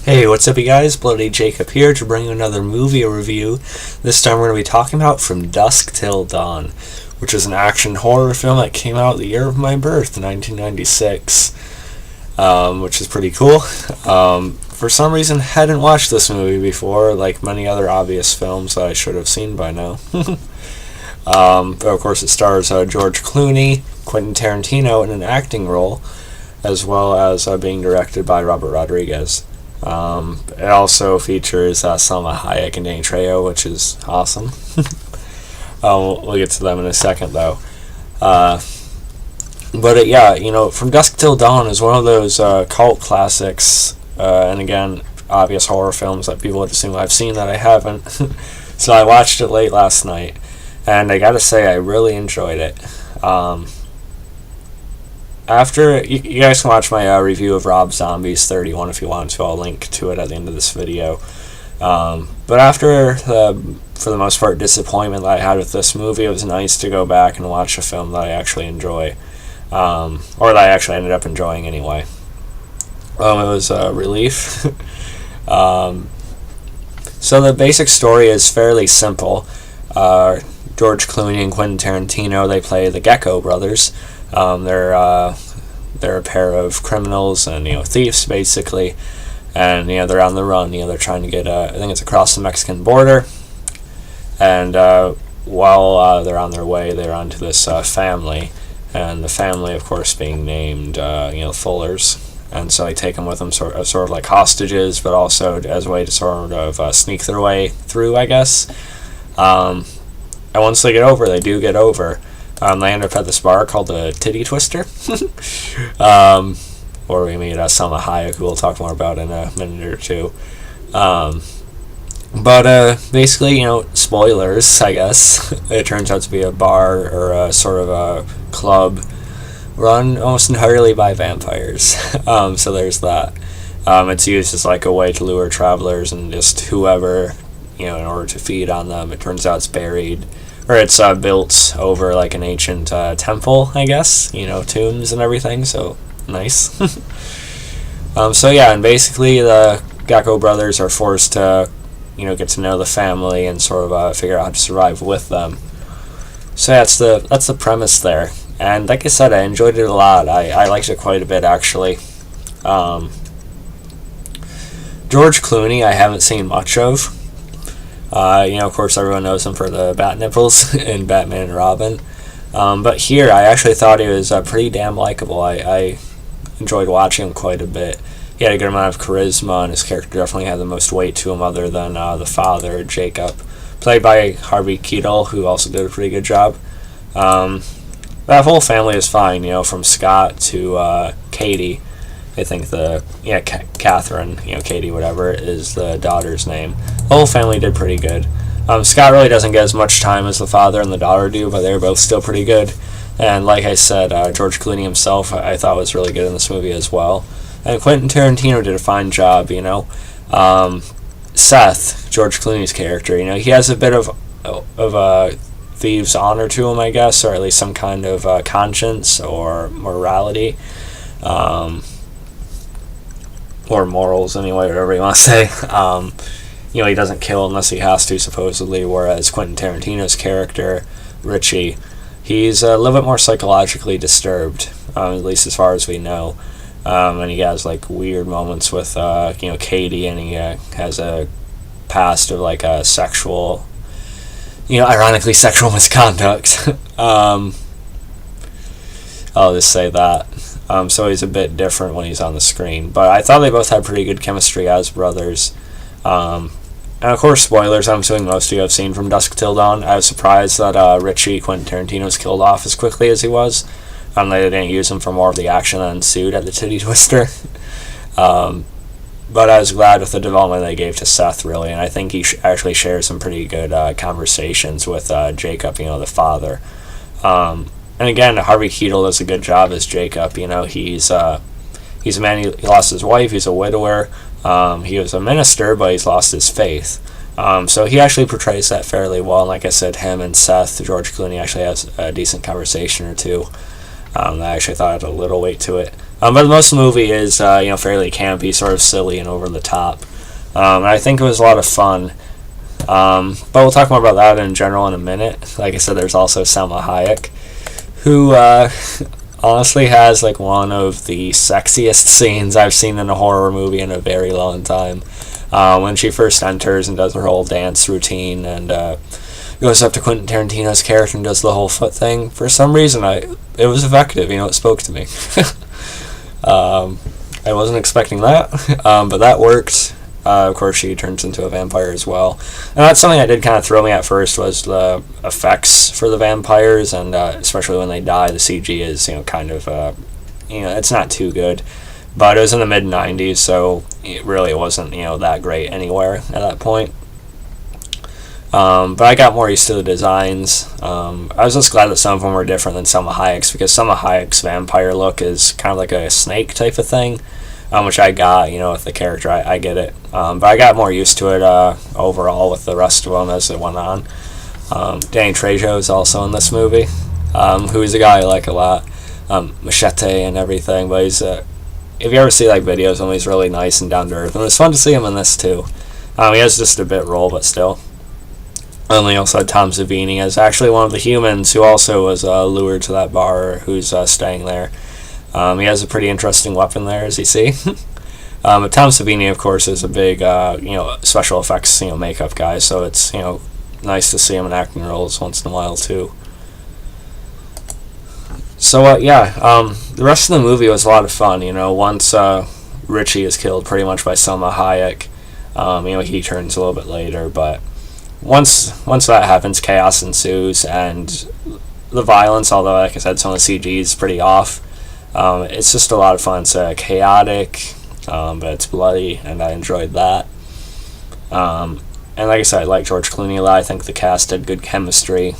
Hey, what's up you guys? Bloody Jacob here to bring you another movie review. This time we're going to be talking about From Dusk Till Dawn, which is an action horror film that came out the year of my birth, 1996, which is pretty cool. For some reason, hadn't watched this movie before, like many other obvious films that I should have seen by now. But of course it stars George Clooney, Quentin Tarantino in an acting role, as well as being directed by Robert Rodriguez. It also features Salma Hayek and Danny Trejo, which is awesome. We'll get to them in a second, though. From Dusk Till Dawn is one of those cult classics, and again, obvious horror films that people would assume I've seen that I haven't. So I watched it late last night, and I gotta say, I really enjoyed it. After you guys can watch my review of Rob Zombie's 31 if you want to. I'll link to it at the end of this video. But after for the most part, disappointment that I had with this movie, it was nice to go back and watch a film that I actually enjoy, or that I actually ended up enjoying anyway. It was a relief. So the basic story is fairly simple. George Clooney and Quentin Tarantino, they play the Gecko brothers. They're a pair of criminals and thieves basically, and they're on the run. They're trying to get I think it's across the Mexican border, and while they're on their way, they're onto this family, and the family, of course, being named Fullers, and so they take them with them sort of like hostages, but also as a way to sort of sneak their way through, I guess. And once they do get over. They end up at this bar called the Titty Twister, where we meet Salma Hayek, who we'll talk more about in a minute or two. Basically, spoilers, I guess. It turns out to be a bar or a sort of a club run almost entirely by vampires. So there's that. It's used as like a way to lure travelers and just whoever, in order to feed on them. It turns out it's buried. Or it's built over like an ancient temple, I guess, tombs and everything, so nice. And basically the Gecko brothers are forced to, get to know the family and sort of figure out how to survive with them. So that's the premise there. And like I said, I enjoyed it a lot. I liked it quite a bit, actually. George Clooney I haven't seen much of. Of course, everyone knows him for the bat nipples in Batman and Robin. But here, I actually thought he was pretty damn likable. I enjoyed watching him quite a bit. He had a good amount of charisma, and his character definitely had the most weight to him other than the father, Jacob, played by Harvey Keitel, who also did a pretty good job. That whole family is fine, from Scott to Katie. I think Catherine, Katie, whatever, is the daughter's name. The whole family did pretty good. Scott really doesn't get as much time as the father and the daughter do, but they're both still pretty good. And like I said, George Clooney himself, I thought was really good in this movie as well. And Quentin Tarantino did a fine job, Seth, George Clooney's character, he has a bit of a thieves' honor to him, I guess, or at least some kind of conscience or morality. Or morals, anyway, whatever you want to say. He doesn't kill unless he has to, supposedly, whereas Quentin Tarantino's character, Richie, he's a little bit more psychologically disturbed, at least as far as we know. And he has, weird moments with, Katie, and he has a past of, a sexual, ironically sexual misconduct. I'll just say that. So he's a bit different when he's on the screen. But I thought they both had pretty good chemistry as brothers. And of course, spoilers, I'm assuming most of you have seen From Dusk Till Dawn. I was surprised that Richie, Quentin Tarantino, was killed off as quickly as he was. They didn't use him for more of the action that ensued at the Titty Twister. But I was glad with the development they gave to Seth, really. And I think he actually shares some pretty good conversations with Jacob, the father. And again, Harvey Keitel does a good job as Jacob. He's a man, he lost his wife, he's a widower. He was a minister, but he's lost his faith. So he actually portrays that fairly well. And like I said, him and Seth, George Clooney, actually has a decent conversation or two. I actually thought it had a little weight to it. But most of the movie is fairly campy, sort of silly and over the top. And I think it was a lot of fun. But we'll talk more about that in general in a minute. Like I said, there's also Salma Hayek, who honestly has like one of the sexiest scenes I've seen in a horror movie in a very long time. When she first enters and does her whole dance routine and goes up to Quentin Tarantino's character and does the whole foot thing. For some reason, it was effective. It spoke to me. I wasn't expecting that, but that worked. Of course, she turns into a vampire as well. And that's something that did kind of throw me at first, was the effects for the vampires, and especially when they die, the CG is, kind of, it's not too good. But it was in the mid-90s, so it really wasn't, that great anywhere at that point. But I got more used to the designs. I was just glad that some of them were different than Salma Hayek's, because Salma Hayek's vampire look is kind of like a snake type of thing, which I got, with the character. I get it. But I got more used to it overall with the rest of them as it went on. Danny Trejo is also in this movie, who is a guy I like a lot. Machete and everything, but he's if you ever see like videos of him, he's really nice and down to earth, and it's fun to see him in this too. He has just a bit role, but still. And we also had Tom Savini as actually one of the humans who also was lured to that bar, who's staying there. He has a pretty interesting weapon there, as you see. But Tom Savini, of course, is a big special effects makeup guy, so it's nice to see him in acting roles once in a while too. So the rest of the movie was a lot of fun. Once Richie is killed pretty much by Salma Hayek, he turns a little bit later, but once that happens, chaos ensues, and the violence, although like I said, some of the CG is pretty off, it's just a lot of fun. It's chaotic, but it's bloody, and I enjoyed that. And like I said, I like George Clooney a lot. I think the cast had good chemistry.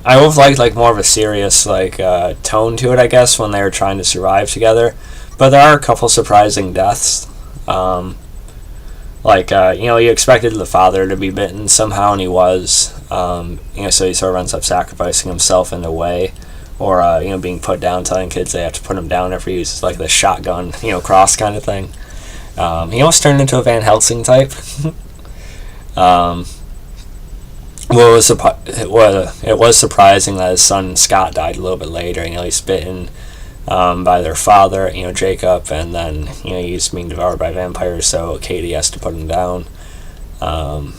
I would have liked like more of a serious tone to it, I guess, when they were trying to survive together. But there are a couple surprising deaths. You expected the father to be bitten somehow, and he was. So he sort of ends up sacrificing himself in a way, or being put down, telling kids they have to put him down if he uses like the shotgun, cross kind of thing. He almost turned into a Van Helsing type. It was surprising that his son Scott died a little bit later. He's bitten by their father, Jacob, and then he's being devoured by vampires. So Katie has to put him down, and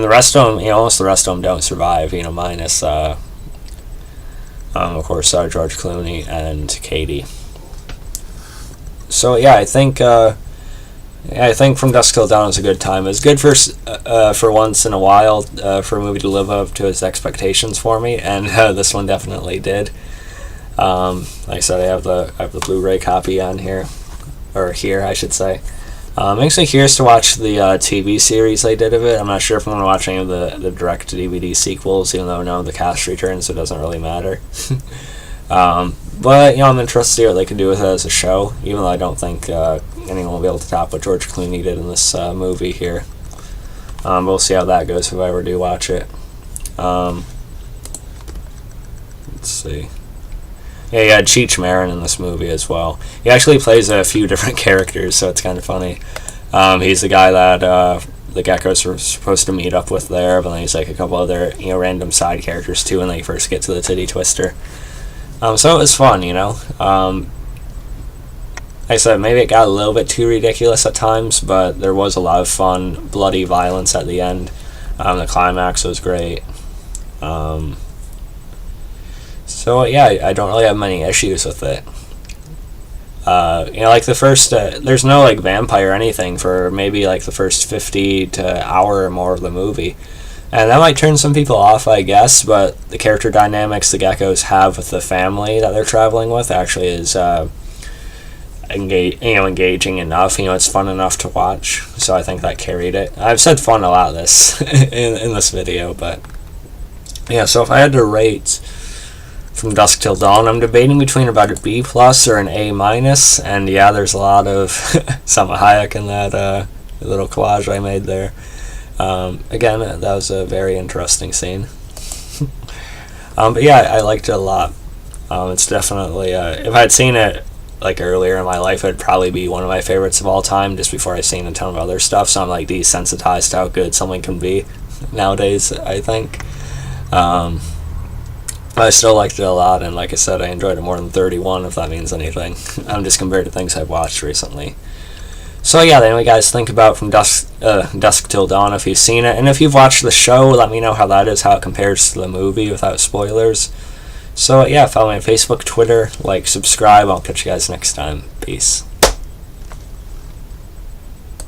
the rest of them, almost the rest of them don't survive. Minus of course George Clooney and Katie. So I think From Dusk Till Dawn is a good time. It's good for once in a while for a movie to live up to its expectations for me, and this one definitely did. Like I said, I have the Blu-ray copy on here, or here I should say. Makes me curious to watch the TV series they did of it. I'm not sure if I'm going to watch any of the direct-to-DVD sequels, even though none of the cast returns, so it doesn't really matter. But I'm interested to see what they can do with it as a show, even though I don't think anyone will be able to top what George Clooney did in this movie here. We'll see how that goes if I ever do watch it. Let's see. Yeah, you had Cheech Marin in this movie as well. He actually plays a few different characters, so it's kind of funny. He's the guy that the Geckos were supposed to meet up with there, but then he's like a couple other random side characters too when they first get to the Titty Twister. So it was fun, Like I said, maybe it got a little bit too ridiculous at times, but there was a lot of fun, bloody violence at the end. The climax was great. I don't really have many issues with it. Like the first, there's no like vampire or anything for maybe like the first 50 to hour or more of the movie. And that might turn some people off, I guess, but the character dynamics the Geckos have with the family that they're traveling with actually is engaging enough. It's fun enough to watch, so I think that carried it. I've said fun a lot this in this video, but so if I had to rate From Dusk Till Dawn, I'm debating between about a B+ or an A-, and there's a lot of Salma Hayek in that little collage I made there. Again, that was a very interesting scene. But I liked it a lot. It's definitely, if I'd seen it like earlier in my life, it'd probably be one of my favorites of all time, just before I seen a ton of other stuff. So I'm like desensitized to how good something can be nowadays, I think. I still liked it a lot, and like I said, I enjoyed it more than 31, if that means anything. Just compared to things I've watched recently. So yeah, anyway, guys, think about From Dusk Till Dawn if you've seen it, and if you've watched the show, let me know how that is, how it compares to the movie without spoilers. So yeah, follow me on Facebook, Twitter, subscribe. I'll catch you guys next time. Peace.